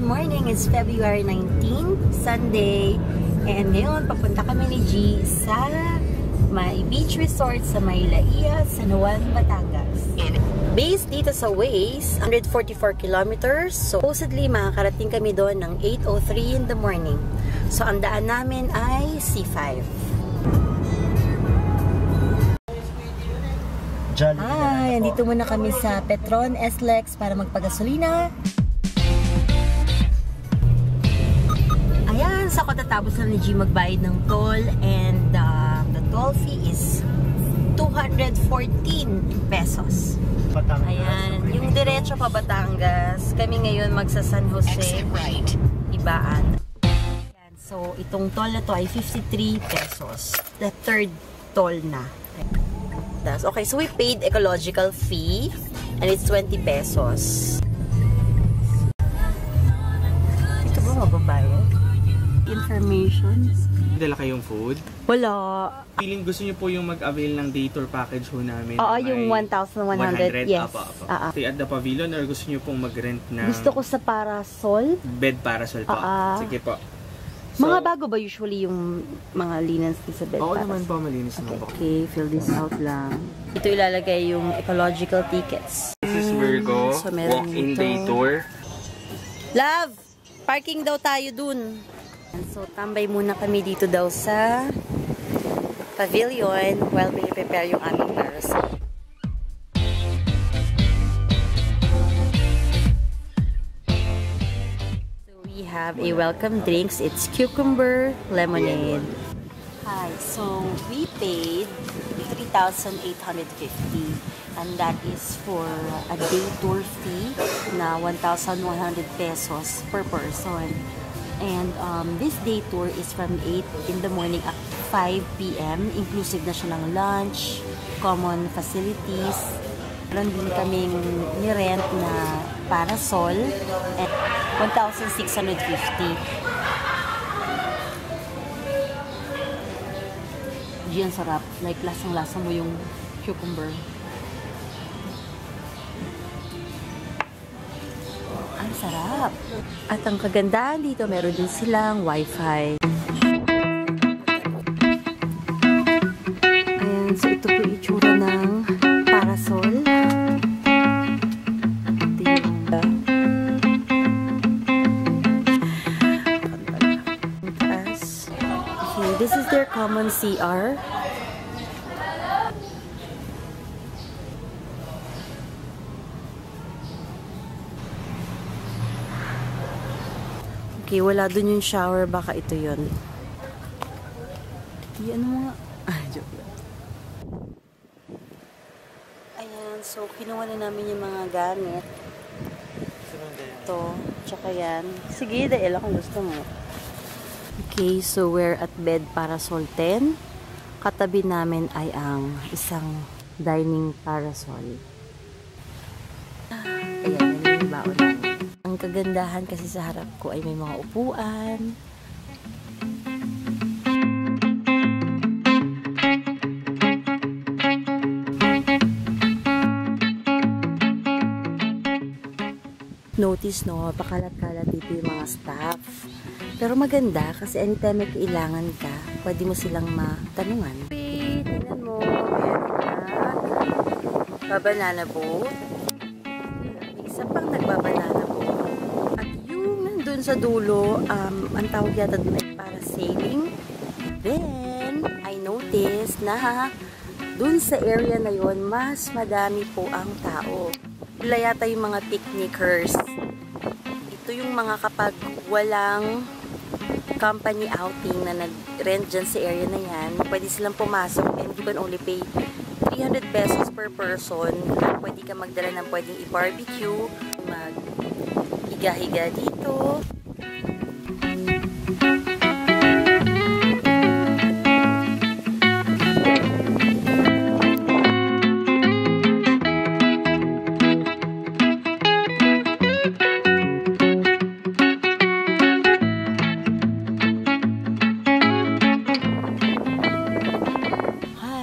morning. It's February 19, Sunday. And ngayon, papunta kami ni G sa may beach resort sa may Laia, San Juan, Batangas. Based dito sa Waze, 144 kilometers. So, supposedly, makakarating kami doon ng 8:03 in the morning. So, ang daan namin ay C5. Hi! Andito muna kami sa Petron SLEX para magpagasolina. Ayan, sa katatapos lang ni G magbayad ng toll and the toll fee is 214 pesos. Ayan, yung diretso pa Batangas. Kami ngayon magsa San Jose, Ibaan. Ayan, so, itong toll na to ay 53 pesos. The third toll na. Okay, so we paid ecological fee and it's 20 pesos. Ito ba mababayad? Information? Dala kayong food? Wala. Feeling gusto niyo po yung mag-avail ng day tour package ho namin? Oo, yung 1,100. Yes. Stay at the pavilion or gusto niyo pong mag-rent ng... Gusto ko sa parasol. Bed parasol po. Sige po. So, mga bago ba usually yung mga linens sa bed? Oo naman po, malinis naman po. Okay, fill this out lang. Ito ilalagay yung ecological tickets. This is Virgo, so, walk-in day tour. Love! Parking daw tayo dun. So, tambay muna kami dito daw sa pavilion while prepare yung aming parasol. Have a welcome drinks. It's cucumber lemonade. Hi, so we paid 3,850 and that is for a day tour fee na 1,100 pesos per person. And this day tour is from 8 in the morning at 5 p.m. Inclusive na siya ng lunch, common facilities. Meron din kaming ni-rent na parasol at 1,650. Diyan sarap. Like, lasang-lasa mo yung cucumber. Ang sarap. At ang kagandahan dito, meron din silang wifi. Ayan, so ito po itsura ng parasol. This is their common CR. Okay, wala dun yung shower. Baka ito yun. Ano mga... joke lang. Ayan, so kinuha na namin yung mga gamit. Ito, tsaka yan. Sige, dahil kung gusto mo. Okay, so we're at bed parasol 10. Katabi namin ay ang isang dining parasol. Ayan, yan yung baon namin. Ang kagandahan kasi sa harap ko ay may mga upuan. Notice, no, pakalat-kalat dito yung mga staff. Pero maganda kasi anytime may kailangan ka, pwede mo silang matanungan. Wait, tingnan mo. Meron na babanana boat. Isa pang nagbabanana boat. At yung nandun sa dulo, ang tawag yata dun ay parasailing. Then, I noticed na dun sa area na yon mas madami po ang tao. Sila yata yung mga picnickers. Ito yung mga kapag walang company outing na nag-rent dyan sa area na yan, pwede silang pumasok and you can only pay 300 pesos per person. Pwede ka magdala ng pwedeng i-barbecue, mag-higa-higa dito.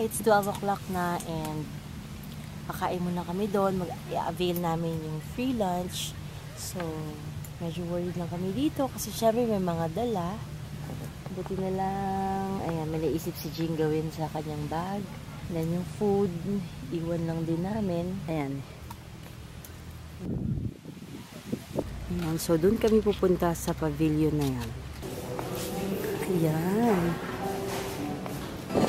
It's 12 o'clock na and kakain muna kami doon. Mag-avail namin yung free lunch. So, Medyo worried lang kami dito kasi syempre may mga dala. Buti na lang, ayan, may naisip si Jing gawin sa kanyang bag. Then yung food, iwan lang din namin. Ayan. Ayan, so doon kami pupunta sa pavilion na yan. Ayan.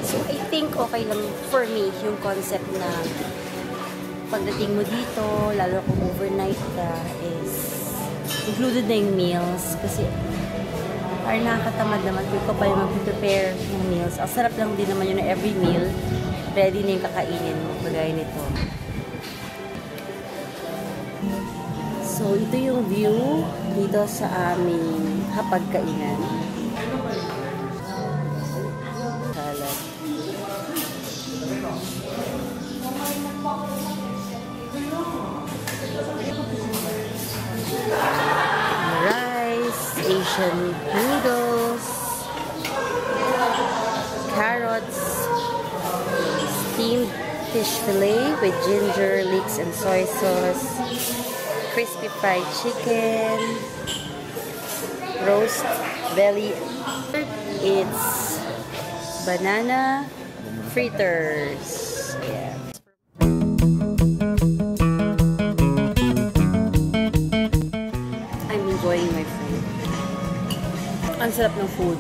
So I think okay lang for me yung concept na pagdating mo dito, lalo kung overnight ka, is included na yung meals. Kasi parang nakakatamad naman kung ka pa yung mag-prepare ng meals. Ang sarap lang din naman yun na every meal ready na yung kakainin mo. Bagay nito. So, ito yung view dito sa aming hapagkainan. Salad. Rice, Asian noodles, carrots, steamed fish fillet with ginger, leeks, and soy sauce, crispy fried chicken, roast belly. It's banana fritters. Yeah. I'm enjoying my food. Ang sarap ng food.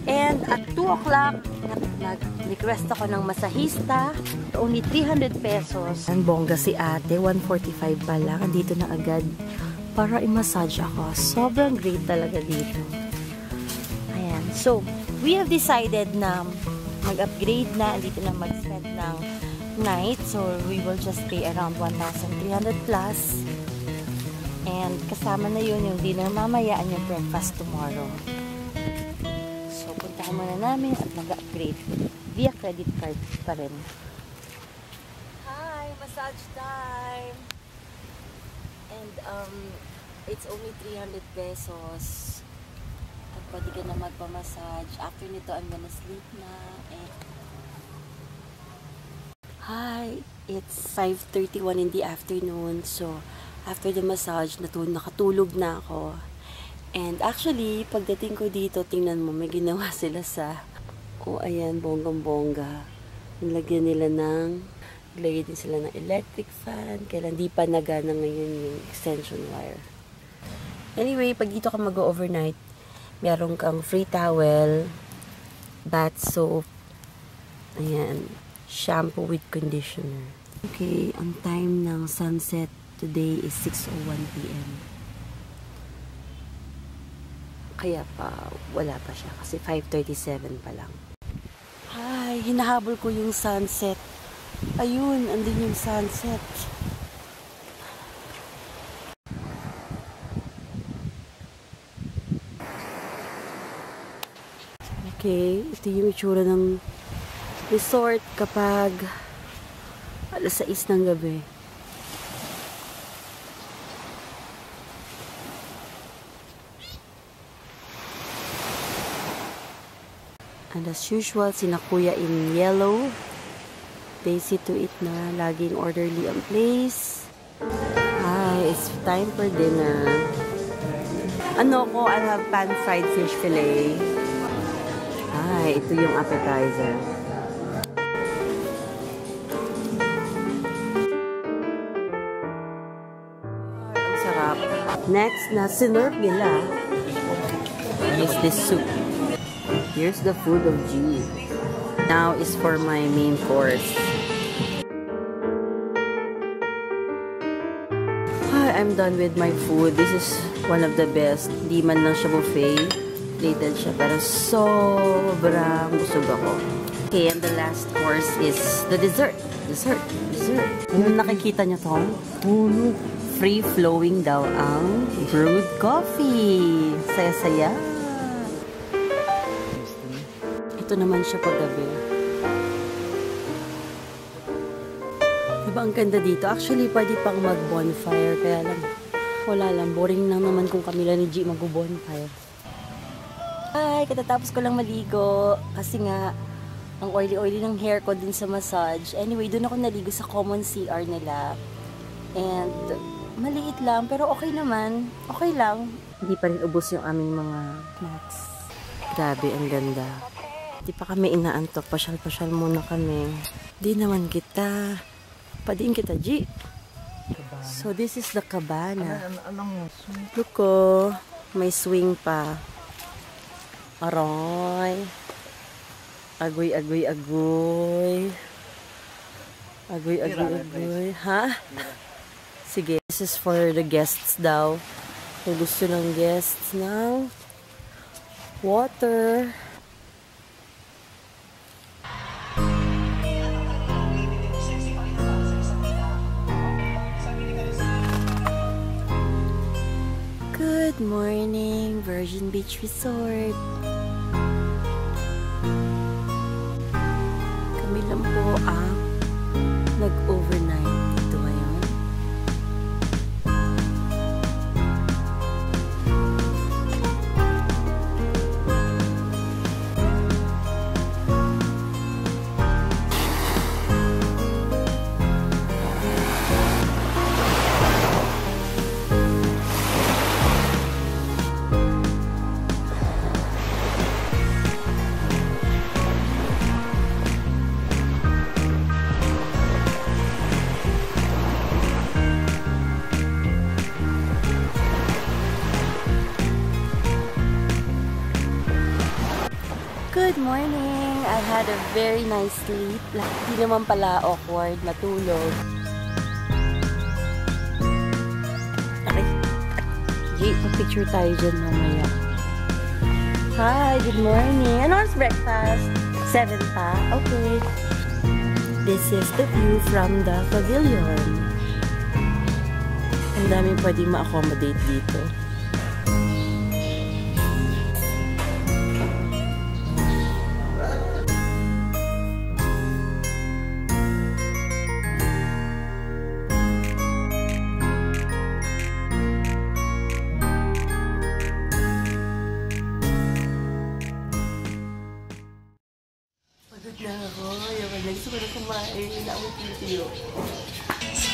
And at 2 o'clock, nag-request ako ng masahista. Only 300 pesos. Ang bongga si ate, 145 pa lang. Andito na agad para i-massage ako. Sobrang great talaga dito. Ayan. So, we have decided na mag-upgrade na. Andito na mag-spend ng night. So, we will just pay around 1,300 plus. And kasama na yun yung dinner mamaya and yung breakfast tomorrow. So, puntahan muna namin at mag-upgrade via credit card pa rin. Hi! Massage time! And, it's only 300 pesos. At pwede ka na magpamassage. After nito, I'm gonna sleep na. And hi! It's 5:31 in the afternoon. So, after the massage, nakatulog na ako. And actually, pagdating ko dito, tingnan mo, may ginawa sila sa, ayan, bonggang-bongga. Nilagyan nila naglagay din sila ng electric fan. Kailan di pa nagana ngayon yung extension wire. Anyway, pag dito ka mag-overnight, meron kang free towel, bath soap, ayan, shampoo with conditioner. Okay, ang time ng sunset today is 6:01 p.m. Kaya pa, wala pa siya. Kasi 5:37 pa lang. Ay, hinahabol ko yung sunset. Ayun, andun yung sunset. Okay, ito yung itsura ng resort kapag alas 6 ng gabi. And as usual, sina kuya in yellow. They see to it na laging orderly ang place. Hi, it's time for dinner. Ano ko? I'll have pan-fried fish fillet. Hi, ito yung appetizer. Ang sarap. Next na sinerve nila is this soup. Here's the food of G. Now is for my main course. Hi, I'm done with my food. This is one of the best. Di man lang siya buffet. Plated siya. Pero sobrang busog ako. Okay, and the last course is the dessert. Dessert. Yung nakikita niyo to? Free-flowing daw ang brewed coffee. Saya-saya. Ito naman siya paggabi. Diba ang ganda dito? Actually, pwede pang mag-bonfire. Kaya lang, wala lang. Boring lang naman kung kami lang ni G mag-bonfire. Hi! Katatapos ko lang maligo. Kasi nga, ang oily-oily ng hair ko dun sa massage. Anyway, dun ako naligo sa common CR nila. And, Maliit lang, pero okay naman. Okay lang. Hindi pa rin ubos yung aming mga snacks. Grabe, ang ganda. Di pa kami inaantok. Pasyal-pasyal muna kami. Di naman kita. Padiin kita, G. So, this is the cabana. Look ko. May swing pa. Aroy. Agoy, agoy, agoy. Agoy, agoy, agoy. Ha? Sige. This is for the guests daw. Kung gusto ng guests ng water. Good morning, Virgin Beach Resort. Kami lang po ang nag-overnight dito ngayon. Good morning! I had a very nice sleep. Hindi naman pala awkward matulog. Okay. G, picture tayo dyan mamaya. Hi, good morning. Ano oras breakfast? 7 pa? Okay. This is the view from the pavilion. Ang daming pwedeng ma-accommodate dito.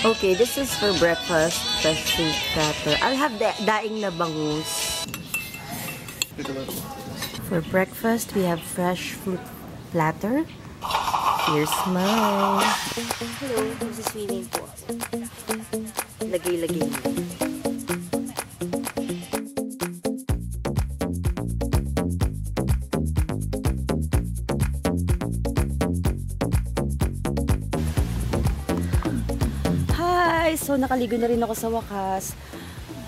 Okay, this is for breakfast. Fresh fruit platter. I'll have the daing na bangus. For breakfast, we have fresh fruit platter. Here's mine. Hello, this is swimming po. Lagay-lagay. So, nakaligo na rin ako sa wakas.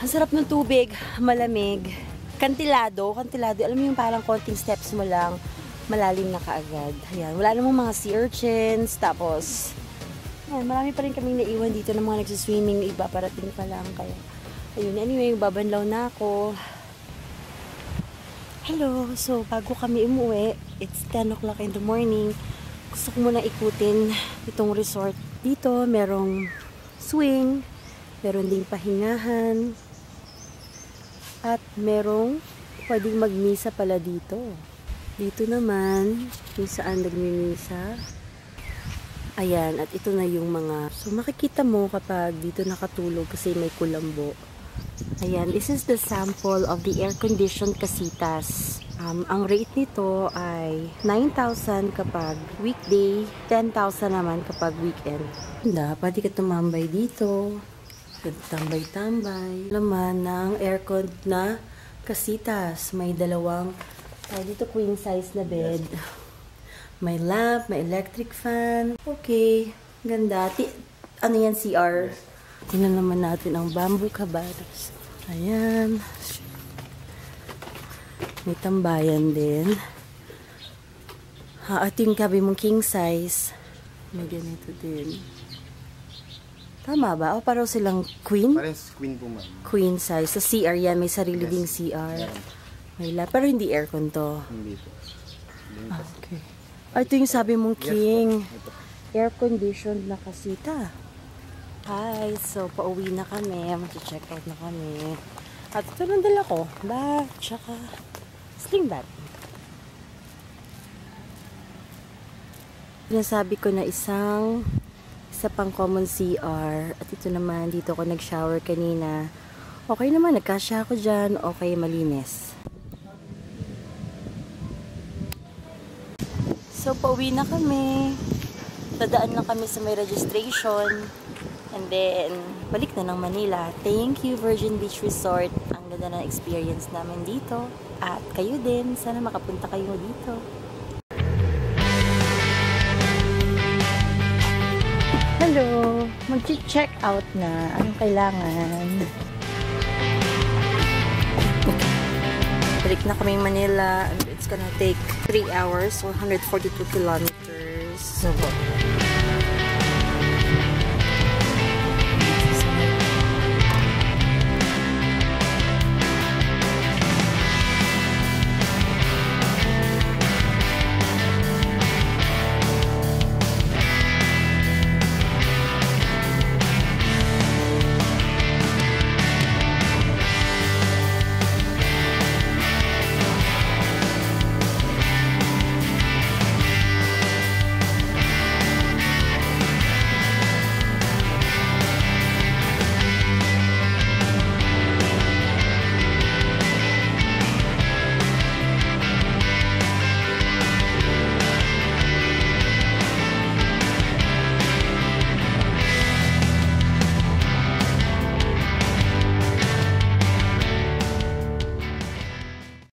Ang sarap ng tubig, malamig. Kantilado. Alam mo yung parang konting steps mo lang, malalim na kaagad. Ayan, wala namang mga sea urchins. Tapos, ayan, marami pa rin kaming naiwan dito ng mga nagsiswimming. Iba parating pa lang. Kaya, ayun, anyway, babanlaw na ako. Hello! So, bago kami umuwi, it's 10 o'clock in the morning. Gusto ko muna ikutin itong resort. Dito, merong swing, meron ding pahingahan, at merong pwedeng magmisa pala dito. Dito naman, kung saan nagmimisa. Ayan, at ito na yung mga, so makikita mo kapag dito nakatulog kasi may kulambo. Ayan, this is the sample of the air-conditioned casitas. Ang rate nito ay 9,000 kapag weekday, 10,000 naman kapag weekend. Pwede ka tumambay dito. Tambay-tambay. Laman ng aircon na casitas. May dalawang, dito queen size na bed. May lamp, may electric fan. Okay, ganda. Ano yan, CR? Tingnan naman natin ang bamboo cabanas. Ayan. May tambayan din. Ito yung kabi mong king size. May ganito din. Tama ba? O parang silang queen? Parang queen po, ma'am. Queen size. Sa CR yan. May sarili ding CR. May pero hindi aircon to. Hindi po. Okay. Ito yung sabi mong king. Air-conditioned na kasita. Hi. So, pauwi na kami. Mag-check out na kami. At ito lang dala ko. Bag. Tsaka sling bag. Sinasabi ko na isang isa pang common CR. At ito naman, dito ako nag-shower kanina. Okay naman, nagkasya ako dyan. Okay, malinis. So, pauwi na kami. Dadaan lang kami sa may registration. And then, balik na ng Manila. Thank you, Virgin Beach Resort. Ang ganda na experience namin dito. At kayo din. Sana makapunta kayo dito. Hello! Mag-check out na. Anong kailangan? Balik na kami Manila. And it's gonna take 3 hours, 142 kilometers. So,